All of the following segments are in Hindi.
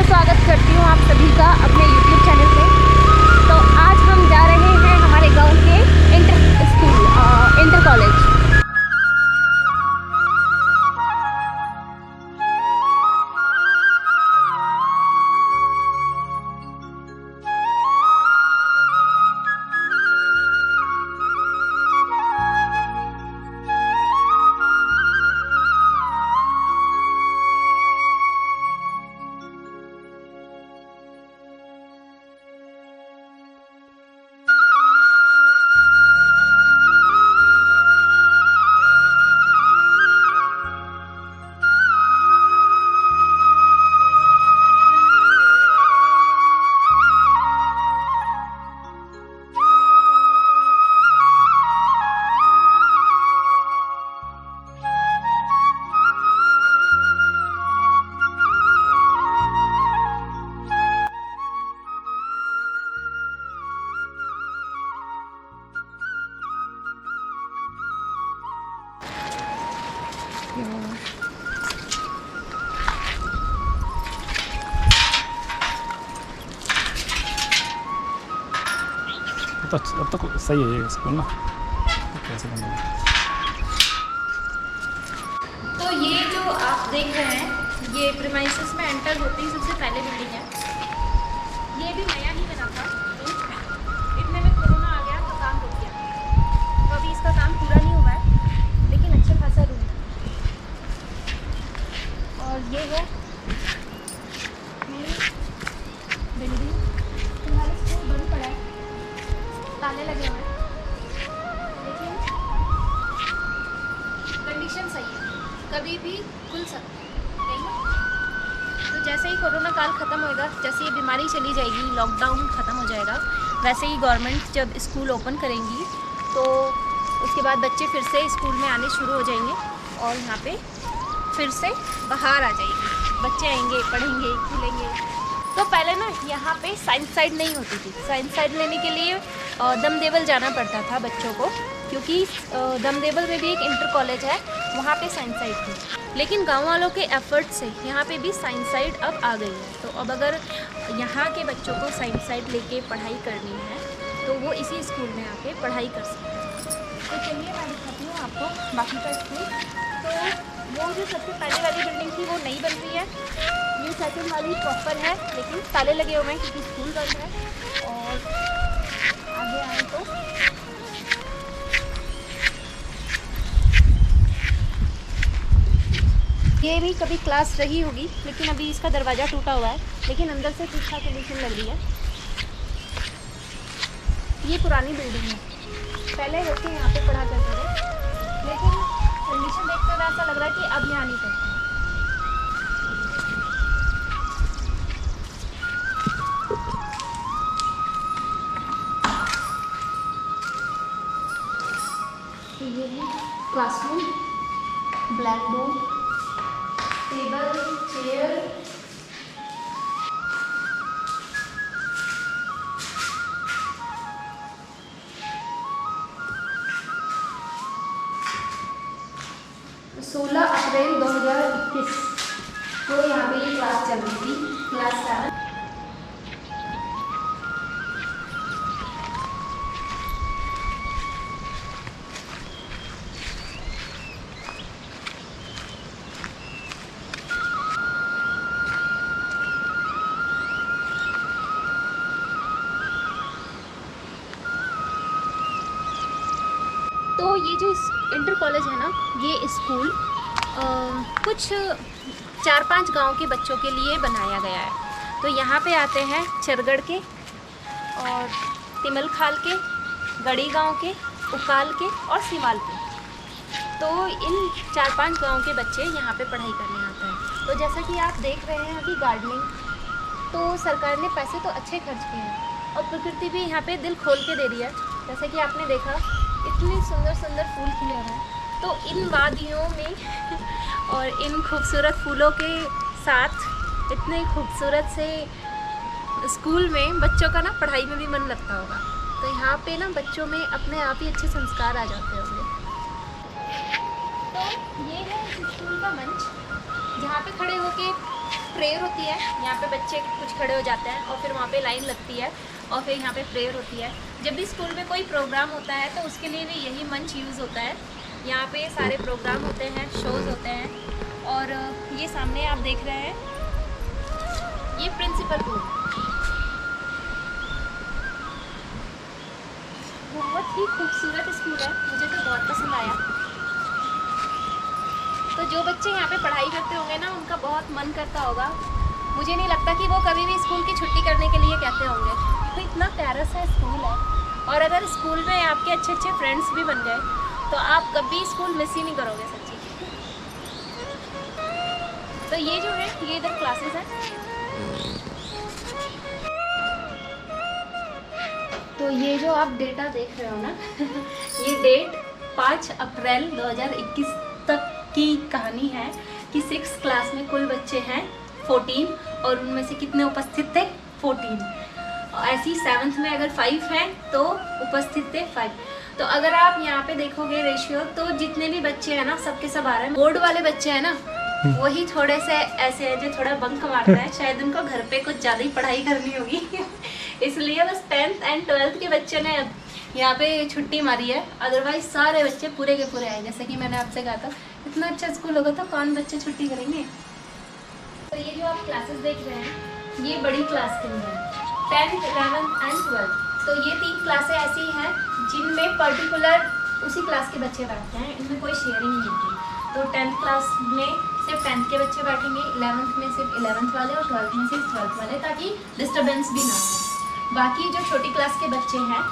से स्वागत करती हूँ आप सभी का अपने YouTube चैनल पे। तो आज हम जा रहे हैं हमारे गांव के इंटर कॉलेज। तो अब तक सही है ये स्कूल ना, तो कैसे बनेगा? तो ये जो आप देख रहे हैं ये प्रीमाइसेस में एंटर होते ही सबसे पहले बिल्डिंग है। ये भी नया ही बना था, इतने में कोरोना आ गया तो काम रुक गया। तो अभी इसका काम पूरा नहीं हुआ है, लेकिन अच्छा खासा रूम है। और ये है बिल्डिंग। तुम्हारा स्कूल बंद पड़ा है, ताले लगे हुए हैं, लेकिन कंडीशन सही है, कभी भी खुल सकता है ना। तो जैसे ही कोरोना काल ख़त्म होएगा, जैसे ये बीमारी चली जाएगी, लॉकडाउन ख़त्म हो जाएगा, वैसे ही गवर्नमेंट जब स्कूल ओपन करेंगी तो उसके बाद बच्चे फिर से स्कूल में आने शुरू हो जाएंगे और यहाँ पे फिर से बाहर आ जाएगी, बच्चे आएंगे, पढ़ेंगे, खेलेंगे। तो पहले ना यहाँ पे साइंस साइड नहीं होती थी। साइंस साइड लेने के लिए दमदेवल जाना पड़ता था बच्चों को, क्योंकि दमदेवल में भी एक इंटर कॉलेज है, वहाँ पे साइंस साइड थी। लेकिन गांव वालों के एफर्ट से यहाँ पे भी साइंस साइड अब आ गई है। तो अब अगर यहाँ के बच्चों को साइंस साइड लेके पढ़ाई करनी है तो वो इसी स्कूल में आके पढ़ाई कर सकते हैं। तो चलिए मैं दिखाती हूँ आपको बाकी का स्कूल। तो वो जो सबसे पहले वाली बिल्डिंग थी वो नई बन रही है, ये सेकंड वाली प्रॉपर है, लेकिन ताले लगे हुए हैं क्योंकि स्कूल बंद है। और आगे आए तो ये भी कभी क्लास रही होगी, लेकिन अभी इसका दरवाज़ा टूटा हुआ है, लेकिन अंदर से ठीक ठाक कंडीशन लग रही है। ये पुरानी बिल्डिंग है, पहले बच्चे यहाँ पे पढ़ा करते थे, लेकिन कंडीशन देखकर ऐसा लग रहा है कि अब यहाँ नहीं पढ़ते। ये है classroom, black board, table, chair, तो 16 अप्रैल 2021 को यहाँ पे ये क्लास चल रही थी, क्लास 7। तो ये जो इंटर कॉलेज है ना, ये स्कूल कुछ 4-5 गांव के बच्चों के लिए बनाया गया है। तो यहाँ पे आते हैं चरगढ़ के और तिमलखाल के, गढ़ी गांव के, उकाल के और सीमाल के। तो इन 4-5 गांव के बच्चे यहाँ पे पढ़ाई करने आते हैं। तो जैसा कि आप देख रहे हैं अभी गार्डनिंग, तो सरकार ने पैसे तो अच्छे खर्च किए हैं और प्रकृति भी यहाँ पे दिल खोल के दे रही है। जैसे कि आपने देखा इतने सुंदर सुंदर फूल खिले हुए हैं। तो इन वादियों में और इन खूबसूरत फूलों के साथ इतने खूबसूरत से स्कूल में बच्चों का ना पढ़ाई में भी मन लगता होगा। तो यहाँ पे ना बच्चों में अपने आप ही अच्छे संस्कार आ जाते होंगे। तो ये है स्कूल का मंच, जहाँ पे खड़े होके प्रेयर होती है, यहाँ पे बच्चे कुछ खड़े हो जाते हैं और फिर वहाँ पे लाइन लगती है और फिर यहाँ पे प्रेयर होती है। जब भी स्कूल में कोई प्रोग्राम होता है तो उसके लिए भी यही मंच यूज़ होता है। यहाँ पे सारे प्रोग्राम होते हैं, शोज़ होते हैं। और ये सामने आप देख रहे हैं, ये प्रिंसिपल रूम बहुत ही खूबसूरत स्कूल है, मुझे तो बहुत पसंद आया। तो जो बच्चे यहाँ पे पढ़ाई करते होंगे ना, उनका बहुत मन करता होगा। मुझे नहीं लगता कि वो कभी भी स्कूल की छुट्टी करने के लिए कहते होंगे। तो इतना प्यारा सा स्कूल है, और अगर स्कूल में आपके अच्छे अच्छे फ्रेंड्स भी बन गए तो आप कभी स्कूल मिस ही नहीं करोगे सच्ची। तो ये जो है, ये इधर क्लासेस हैं। तो ये जो आप डेटा देख रहे हो ना ये डेट 5 अप्रैल 2021 तक की कहानी है कि 6th क्लास में कुल बच्चे हैं 14 और उनमें से कितने उपस्थित थे 14। ऐसी 7th में अगर 5 हैं तो उपस्थित थे 5। तो अगर आप यहाँ पे देखोगे रेशियो, तो जितने भी बच्चे हैं ना सबके सब आ रहे हैं। बोर्ड वाले बच्चे हैं ना, वही थोड़े से ऐसे हैं जो थोड़ा बंक मारता है, शायद उनको घर पे कुछ ज़्यादा ही पढ़ाई करनी होगी इसलिए बस 10th एंड 12th के बच्चे ने यहाँ पे छुट्टी मारी है। अदरवाइज सारे बच्चे पूरे के पूरे आए। जैसे कि मैंने आपसे कहा था, इतना अच्छा स्कूल होगा तो कौन बच्चे छुट्टी करेंगे। तो ये जो आप क्लासेस देख रहे हैं, ये बड़ी क्लास के लिए है, 10th 11th एंड 12th। तो ये 3 क्लासें ऐसी हैं जिनमें पर्टिकुलर उसी क्लास के बच्चे बैठते हैं, इनमें कोई शेयरिंग नहीं होती। तो 10th क्लास में सिर्फ 10th के बच्चे बैठेंगे, 11th में सिर्फ 11th वाले और 12th में सिर्फ 12th वाले, ताकि डिस्टर्बेंस भी ना हो। बाकी जो छोटी क्लास के बच्चे हैं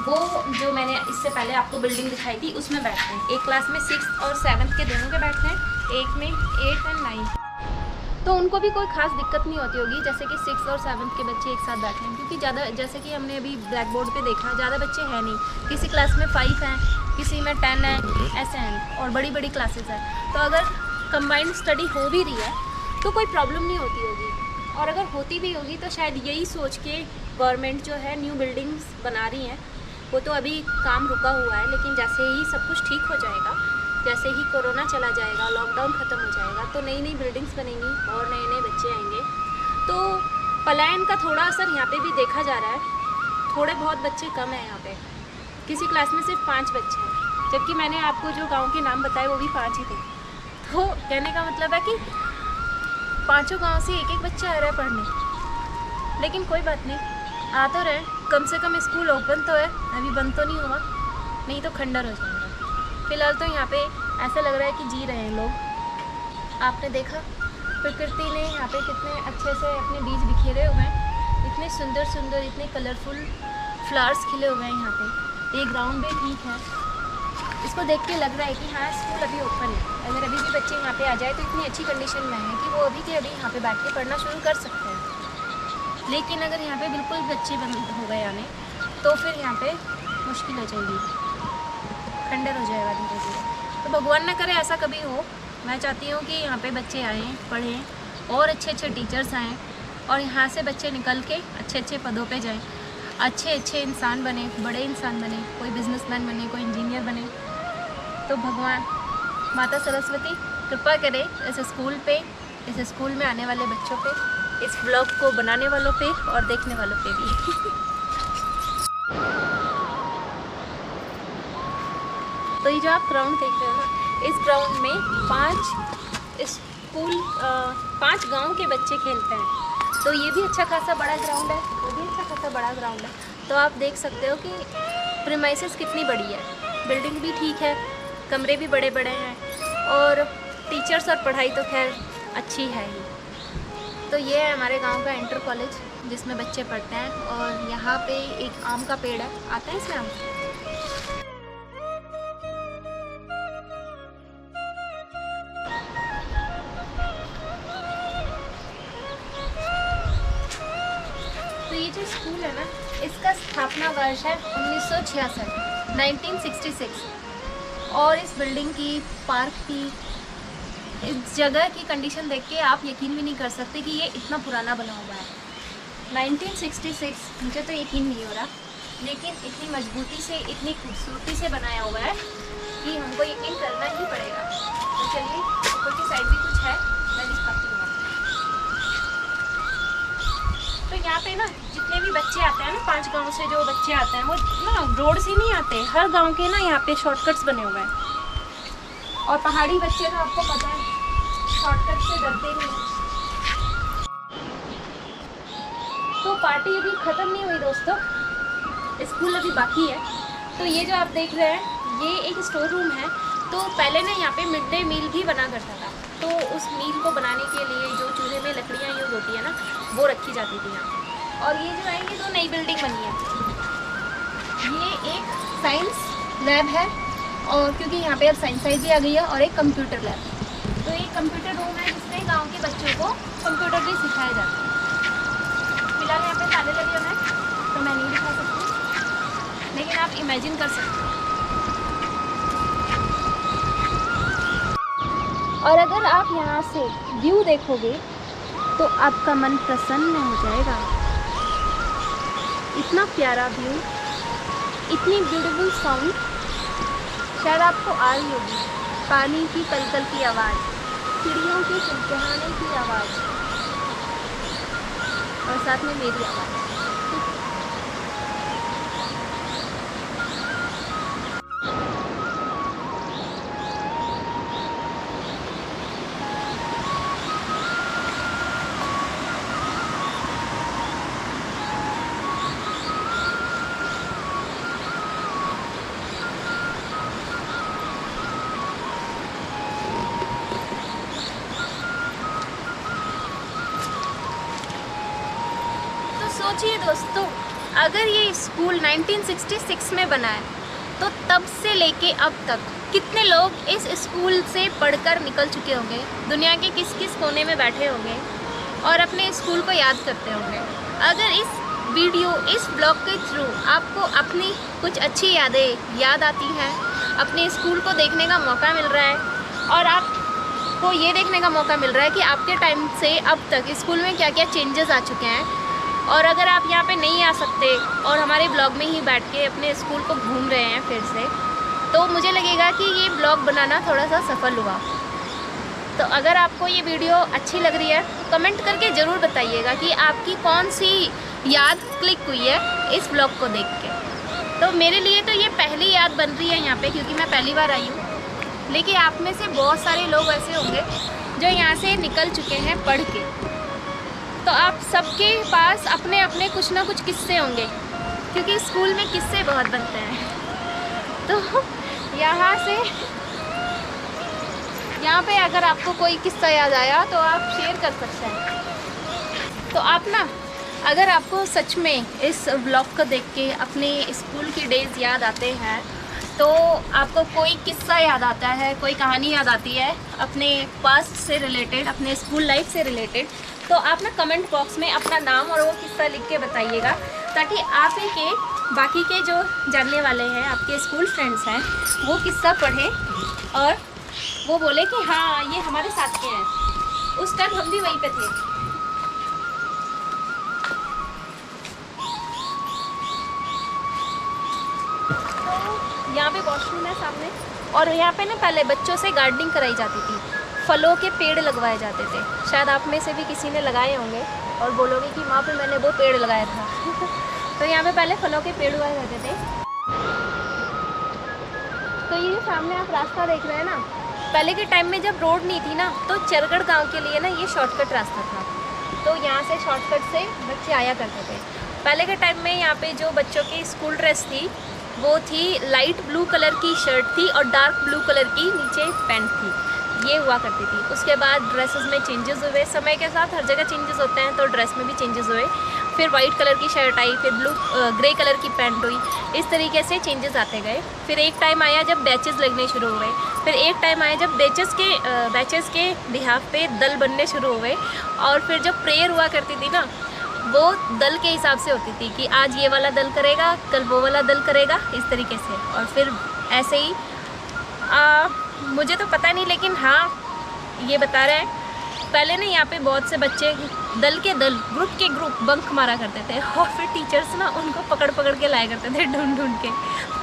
वो, जो मैंने इससे पहले आपको बिल्डिंग दिखाई थी, उसमें बैठते हैं। एक क्लास में 6th और 7th के दोनों के बैठते हैं, एक में 8th एंड 9th। तो उनको भी कोई खास दिक्कत नहीं होती होगी, जैसे कि 6th और 7th के बच्चे एक साथ बैठे हैं, क्योंकि ज़्यादा, जैसे कि हमने अभी ब्लैक बोर्ड पे देखा, ज़्यादा बच्चे हैं नहीं। किसी क्लास में 5 हैं, किसी में 10 है, ऐसे हैं, और बड़ी बड़ी क्लासेस हैं। तो अगर कंबाइंड स्टडी हो भी रही है तो कोई प्रॉब्लम नहीं होती होगी, और अगर होती भी होगी तो शायद यही सोच के गवर्नमेंट जो है न्यू बिल्डिंग्स बना रही हैं। वो तो अभी काम रुका हुआ है, लेकिन जैसे ही सब कुछ ठीक हो जाएगा, जैसे ही कोरोना चला जाएगा, लॉकडाउन ख़त्म हो जाएगा, तो नई नई बिल्डिंग्स बनेंगी और नए नए बच्चे आएंगे। तो पलायन का थोड़ा असर यहाँ पे भी देखा जा रहा है। थोड़े बहुत बच्चे कम हैं यहाँ पे, किसी क्लास में सिर्फ 5 बच्चे हैं, जबकि मैंने आपको जो गाँव के नाम बताए वो भी 5 ही थे। तो कहने का मतलब है कि 5 गाँव से एक एक बच्चा आ रहा है पढ़ने। लेकिन कोई बात नहीं, आ तो रहे, कम से कम स्कूल ओपन तो है, अभी बंद तो नहीं हुआ, नहीं तो खंडर हो जाएगा। फिलहाल तो यहाँ पे ऐसा लग रहा है कि जी रहे हैं लोग। आपने देखा प्रकृति ने यहाँ पे कितने अच्छे से अपने बीज बिखेरे हुए हैं, इतने सुंदर सुंदर, इतने कलरफुल फ्लावर्स खिले हुए हैं यहाँ पे। ये ग्राउंड भी ठीक है, इसको देख के लग रहा है कि हाँ स्कूल अभी ओपन है। अगर अभी भी बच्चे यहाँ पे आ जाए तो इतनी अच्छी कंडीशन में है कि वो अभी के अभी यहाँ पे बैठ के पढ़ना शुरू कर सकते हैं। लेकिन अगर यहाँ पे बिल्कुल बच्चे बंद हो गए आने, तो फिर यहाँ पे मुश्किल हो जाएगी, खंडर हो जाएगा धीरे धीरे। तो भगवान ना करे ऐसा कभी हो। मैं चाहती हूँ कि यहाँ पे बच्चे आएँ, पढ़ें, और अच्छे अच्छे टीचर्स आएँ, और यहाँ से बच्चे निकल के अच्छे अच्छे पदों पे जाएँ, अच्छे अच्छे इंसान बने, बड़े इंसान बने, कोई बिजनेसमैन बने, कोई इंजीनियर बने। तो भगवान माता सरस्वती कृपा करे इस स्कूल पे, इस स्कूल में आने वाले बच्चों पे, इस ब्लॉग को बनाने वालों पे और देखने वालों पे भी। तो ये जो आप ग्राउंड देख रहे हो ना, इस ग्राउंड में 5 गांव के बच्चे खेलते हैं। तो ये भी अच्छा खासा बड़ा ग्राउंड है, वो भी अच्छा खासा बड़ा ग्राउंड है। तो आप देख सकते हो कि प्रीमाइसेस कितनी बड़ी है, बिल्डिंग भी ठीक है, कमरे भी बड़े बड़े हैं, और टीचर्स और पढ़ाई तो खैर अच्छी है ही। तो ये है हमारे गांव का इंटर कॉलेज, जिसमें बच्चे पढ़ते हैं। और यहाँ पे एक आम का पेड़ है, आता है इसमें आम। तो ये जो स्कूल है ना, इसका स्थापना वर्ष है 1966, 1966। और इस बिल्डिंग की, पार्क की, इस जगह की कंडीशन देख के आप यकीन भी नहीं कर सकते कि ये इतना पुराना बना हुआ है। 1966, मुझे तो यकीन नहीं हो रहा, लेकिन इतनी मजबूती से, इतनी खूबसूरती से बनाया हुआ है कि हमको यकीन करना ही पड़ेगा। तो चलिए, ऊपर की साइड भी कुछ है, मैं दिखाती हूँ। पे ना जितने भी बच्चे आते हैं ना, 5 गांव से जो बच्चे आते हैं वो ना रोड से नहीं आते, हर गांव के ना यहाँ पे शॉर्टकट्स बने हुए हैं। और पहाड़ी बच्चे तो आपको पता है शॉर्टकट से डरते नहीं हैं। तो पार्टी अभी ख़त्म नहीं हुई दोस्तों, स्कूल अभी बाकी है। तो ये जो आप देख रहे हैं ये एक स्टोर रूम है। तो पहले ना यहाँ पे मिड डे मील भी बना करता था, तो उस मील को बनाने के लिए जो चूल्हे में लकड़ियाँ यूज़ होती है ना वो रखी जाती थी यहाँ पे। और ये जो है ये 2 नई बिल्डिंग बनी है। ये एक साइंस लैब है, और क्योंकि यहाँ पे अब साइंस साइज भी आ गई है, और एक कंप्यूटर लैब। तो एक कंप्यूटर रूम है जिसमें गाँव के बच्चों को कंप्यूटर भी सिखाया जाता है। फिलहाल यहाँ पे ताले लगे हुए हैं तो मैं नहीं दिखा सकती, लेकिन आप इमेजिन कर सकते हैं। और अगर आप यहाँ से व्यू देखोगे तो आपका मन प्रसन्न हो जाएगा। इतना प्यारा व्यू, इतनी ब्यूटीफुल साउंड, शायद आपको आ रही होगी। पानी की कलकल की आवाज़, चिड़ियों के चिलचिलाने की आवाज़, और साथ में मेरी आवाज़। सोचिए दोस्तों, अगर ये स्कूल 1966 में बना है तो तब से लेके अब तक कितने लोग इस स्कूल से पढ़कर निकल चुके होंगे, दुनिया के किस किस कोने में बैठे होंगे और अपने स्कूल को याद करते होंगे। अगर इस वीडियो, इस ब्लॉग के थ्रू आपको अपनी कुछ अच्छी यादें याद आती हैं, अपने स्कूल को देखने का मौका मिल रहा है, और आपको ये देखने का मौका मिल रहा है कि आपके टाइम से अब तक स्कूल में क्या क्या चेंजेस आ चुके हैं, और अगर आप यहाँ पे नहीं आ सकते और हमारे ब्लॉग में ही बैठ के अपने स्कूल को घूम रहे हैं फिर से, तो मुझे लगेगा कि ये ब्लॉग बनाना थोड़ा सा सफल हुआ। तो अगर आपको ये वीडियो अच्छी लग रही है तो कमेंट करके ज़रूर बताइएगा कि आपकी कौन सी याद क्लिक हुई है इस ब्लॉग को देख के। तो मेरे लिए तो ये पहली याद बन रही है यहाँ पे, क्योंकि मैं पहली बार आई हूँ। लेकिन आप में से बहुत सारे लोग ऐसे होंगे जो यहाँ से निकल चुके हैं पढ़ के, तो आप सबके पास अपने अपने कुछ ना कुछ किस्से होंगे, क्योंकि स्कूल में किस्से बहुत बनते हैं। तो यहाँ पे अगर आपको कोई किस्सा याद आया तो आप शेयर कर सकते हैं। तो आप ना, अगर आपको सच में इस व्लॉग को देख के अपने स्कूल की डेज़ याद आते हैं, तो आपको कोई किस्सा याद आता है, कोई कहानी याद आती है अपने पास्ट से रिलेटेड, अपने स्कूल लाइफ से रिलेटेड, तो आप ना कमेंट बॉक्स में अपना नाम और वो किस्सा लिख के बताइएगा, ताकि आप ही के बाकी के जो जानने वाले हैं, आपके स्कूल फ्रेंड्स हैं, वो किस्सा पढ़ें और वो बोले कि हाँ ये हमारे साथ के हैं, उस टाइम हम भी वहीं पे थे। तो यहाँ पे वॉशरूम है सामने, और यहाँ पे ना पहले बच्चों से गार्डनिंग कराई जाती थी, फलों के पेड़ लगवाए जाते थे। शायद आप में से भी किसी ने लगाए होंगे और बोलोगे कि वहाँ पे मैंने वो पेड़ लगाया था। तो यहाँ पे पहले फलों के पेड़ उगाए जाते थे। तो ये जो सामने आप रास्ता देख रहे हैं ना, पहले के टाइम में जब रोड नहीं थी ना, तो चरगढ़ गांव के लिए ना ये शॉर्टकट रास्ता था। तो यहाँ से शॉर्टकट से बच्चे आया करते थे। पहले के टाइम में यहाँ पे जो बच्चों की स्कूल ड्रेस थी वो थी लाइट ब्लू कलर की शर्ट थी और डार्क ब्लू कलर की नीचे पैंट थी, ये हुआ करती थी। उसके बाद ड्रेसेस में चेंजेस हुए, समय के साथ हर जगह चेंजेस होते हैं, तो ड्रेस में भी चेंजेस हुए। फिर वाइट कलर की शर्ट आई, फिर ग्रे कलर की पैंट हुई, इस तरीके से चेंजेस आते गए। फिर एक टाइम आया जब बैचेस लगने शुरू हुए, फिर एक टाइम आया जब बैचेस के बिहाफ पे दल बनने शुरू हुए, और फिर जब प्रेयर हुआ करती थी ना, वो दल के हिसाब से होती थी कि आज ये वाला दल करेगा, कल वो वाला दल करेगा, इस तरीके से। और फिर ऐसे ही मुझे तो पता नहीं, लेकिन हाँ ये बता रहे हैं पहले ना यहाँ पे बहुत से बच्चे दल के दल, ग्रुप के ग्रुप बंक मारा करते थे, और फिर टीचर्स ना उनको पकड़ पकड़ के लाया करते थे ढूंढ ढूंढ के।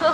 तो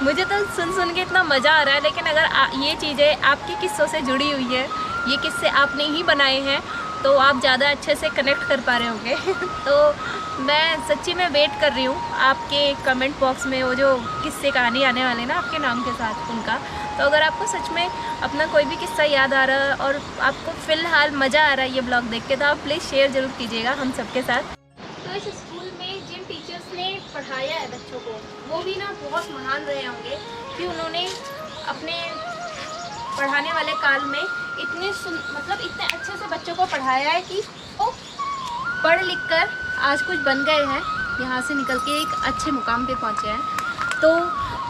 मुझे तो सुन के इतना मज़ा आ रहा है। लेकिन अगर ये चीज़ें आपके किस्सों से जुड़ी हुई है, ये किस्से आपने ही बनाए हैं, तो आप ज़्यादा अच्छे से कनेक्ट कर पा रहे होंगे। तो मैं सच्ची में वेट कर रही हूँ आपके कमेंट बॉक्स में वो जो किस्से कहानी आने वाले ना आपके नाम के साथ उनका। तो अगर आपको सच में अपना कोई भी किस्सा याद आ रहा है और आपको फ़िलहाल मज़ा आ रहा है ये ब्लॉग देख के, तो आप प्लीज़ शेयर ज़रूर कीजिएगा हम सबके साथ। तो इस स्कूल में जिन टीचर्स ने पढ़ाया है बच्चों को, वो भी ना बहुत महान रहे होंगे कि उन्होंने अपने पढ़ाने वाले काल में मतलब इतने अच्छे से बच्चों को पढ़ाया है कि वो पढ़ लिख कर आज कुछ बन गए हैं, यहाँ से निकल के एक अच्छे मुकाम पे पहुँचे हैं। तो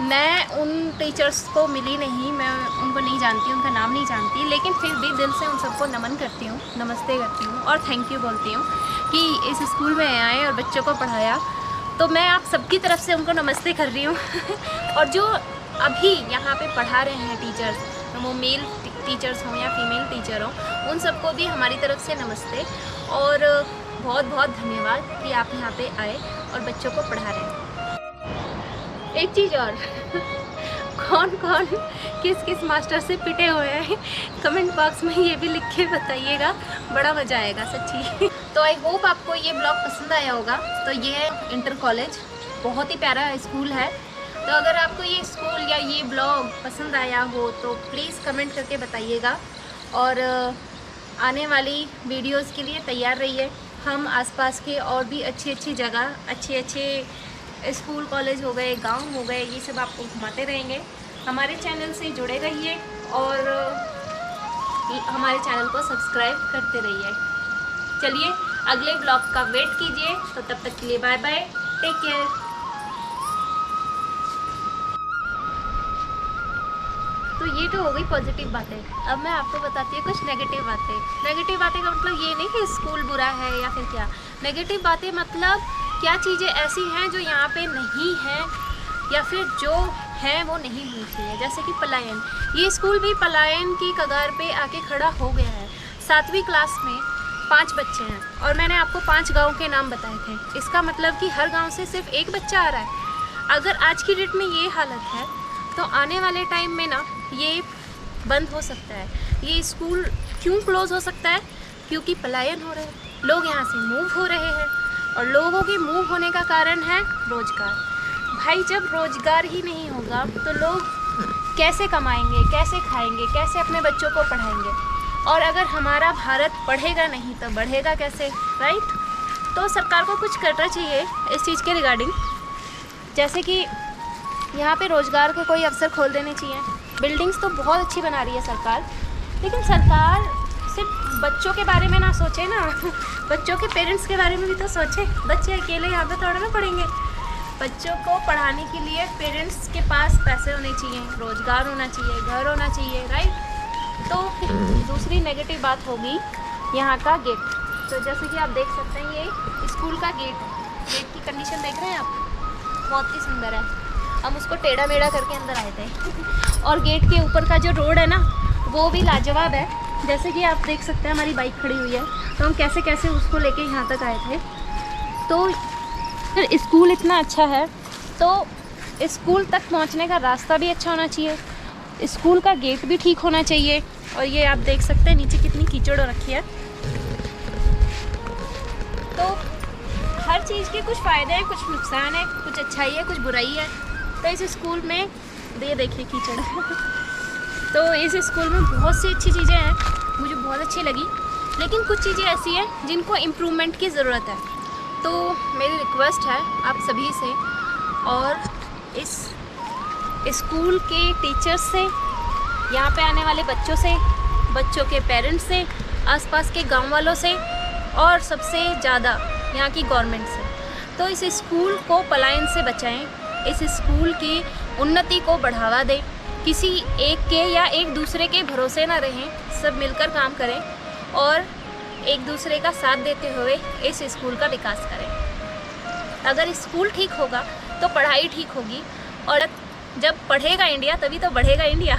मैं उन टीचर्स को मिली नहीं, मैं उनको नहीं जानती, उनका नाम नहीं जानती, लेकिन फिर भी दिल से उन सबको नमन करती हूँ, नमस्ते करती हूँ और थैंक यू बोलती हूँ कि इस स्कूल में आए और बच्चों को पढ़ाया। तो मैं आप सबकी तरफ से उनको नमस्ते कर रही हूँ और जो अभी यहाँ पे पढ़ा रहे हैं टीचर्स, वो मेल टीचर्स हों या फीमेल टीचर हों, उन सबको भी हमारी तरफ से नमस्ते और बहुत बहुत धन्यवाद कि आप यहाँ पे आए और बच्चों को पढ़ा रहे हैं। एक चीज़ और कौन कौन किस किस मास्टर से पिटे हुए हैं कमेंट बॉक्स में ये भी लिख के बताइएगा, बड़ा मज़ा आएगा सच्ची। तो आई होप आपको ये ब्लॉग पसंद आया होगा। तो ये है इंटर कॉलेज, बहुत ही प्यारा स्कूल है। तो अगर आपको ये स्कूल या ये ब्लॉग पसंद आया हो तो प्लीज़ कमेंट करके बताइएगा और आने वाली वीडियोस के लिए तैयार रहिए। हम आसपास के और भी अच्छी अच्छी जगह, अच्छे अच्छे स्कूल कॉलेज हो गए, गांव हो गए, ये सब आपको घुमाते रहेंगे। हमारे चैनल से जुड़े रहिए और हमारे चैनल को सब्सक्राइब करते रहिए। चलिए अगले ब्लॉग का वेट कीजिए। तो तब तक के लिए बाय बाय, टेक केयर। तो ये तो हो गई पॉजिटिव बातें। अब मैं आपको बताती हूँ कुछ नेगेटिव बातें। नेगेटिव बातें का मतलब ये नहीं कि स्कूल बुरा है या फिर क्या। नेगेटिव बातें मतलब क्या चीज़ें ऐसी हैं जो यहाँ पे नहीं हैं या फिर जो हैं वो नहीं होनी चाहिए। जैसे कि पलायन, ये स्कूल भी पलायन की कगार पे आके खड़ा हो गया है। 7वीं क्लास में 5 बच्चे हैं और मैंने आपको 5 गाँव के नाम बताए थे। इसका मतलब कि हर गाँव से सिर्फ एक बच्चा आ रहा है। अगर आज की डेट में ये हालत है तो आने वाले टाइम में ना ये बंद हो सकता है। ये स्कूल क्यों क्लोज़ हो सकता है? क्योंकि पलायन हो रहे हैं, लोग यहाँ से मूव हो रहे हैं और लोगों के मूव होने का कारण है रोज़गार। भाई जब रोज़गार ही नहीं होगा तो लोग कैसे कमाएंगे, कैसे खाएंगे, कैसे अपने बच्चों को पढ़ाएंगे? और अगर हमारा भारत पढ़ेगा नहीं तो बढ़ेगा कैसे, राइट? तो सरकार को कुछ करना चाहिए इस चीज़ के रिगार्डिंग। जैसे कि यहाँ पे रोज़गार के कोई अवसर खोल देने चाहिए। बिल्डिंग्स तो बहुत अच्छी बना रही है सरकार, लेकिन सरकार सिर्फ बच्चों के बारे में ना सोचे ना, बच्चों के पेरेंट्स के बारे में भी तो सोचे। बच्चे अकेले यहाँ पे थोड़ा ना पढ़ेंगे। बच्चों को पढ़ाने के लिए पेरेंट्स के पास पैसे होने चाहिए, रोज़गार होना चाहिए, घर होना चाहिए, राइट? तो दूसरी नेगेटिव बात होगी यहाँ का गेट। तो जैसे कि आप देख सकते हैं ये स्कूल का गेट है। गेट की कंडीशन देख रहे हैं आप, बहुत ही सुंदर है। हम उसको टेढ़ा मेढ़ा करके अंदर आए थे और गेट के ऊपर का जो रोड है ना वो भी लाजवाब है। जैसे कि आप देख सकते हैं हमारी बाइक खड़ी हुई है, तो हम कैसे कैसे उसको लेके यहाँ तक आए थे। तो फिर स्कूल इतना अच्छा है तो स्कूल तक पहुँचने का रास्ता भी अच्छा होना चाहिए, स्कूल का गेट भी ठीक होना चाहिए। और ये आप देख सकते हैं नीचे कितनी कीचड़ हो रखी है। तो हर चीज़ के कुछ फ़ायदे हैं, कुछ नुकसान है, कुछ अच्छाई है, कुछ बुराई है। तो इस स्कूल में देखिए कीचड़ तो इस स्कूल में बहुत सी अच्छी चीज़ें हैं, मुझे बहुत अच्छी लगी, लेकिन कुछ चीज़ें ऐसी हैं जिनको इम्प्रूवमेंट की ज़रूरत है। तो मेरी रिक्वेस्ट है आप सभी से और इस स्कूल के टीचर्स से, यहाँ पे आने वाले बच्चों से, बच्चों के पेरेंट्स से, आसपास के गांव वालों से और सबसे ज़्यादा यहाँ की गवर्नमेंट से। तो इस स्कूल को पलायन से बचाएं, इस स्कूल की उन्नति को बढ़ावा दें। किसी एक के या एक दूसरे के भरोसे ना रहें, सब मिलकर काम करें और एक दूसरे का साथ देते हुए इस स्कूल का विकास करें। अगर स्कूल ठीक होगा तो पढ़ाई ठीक होगी और जब पढ़ेगा इंडिया तभी तो बढ़ेगा इंडिया।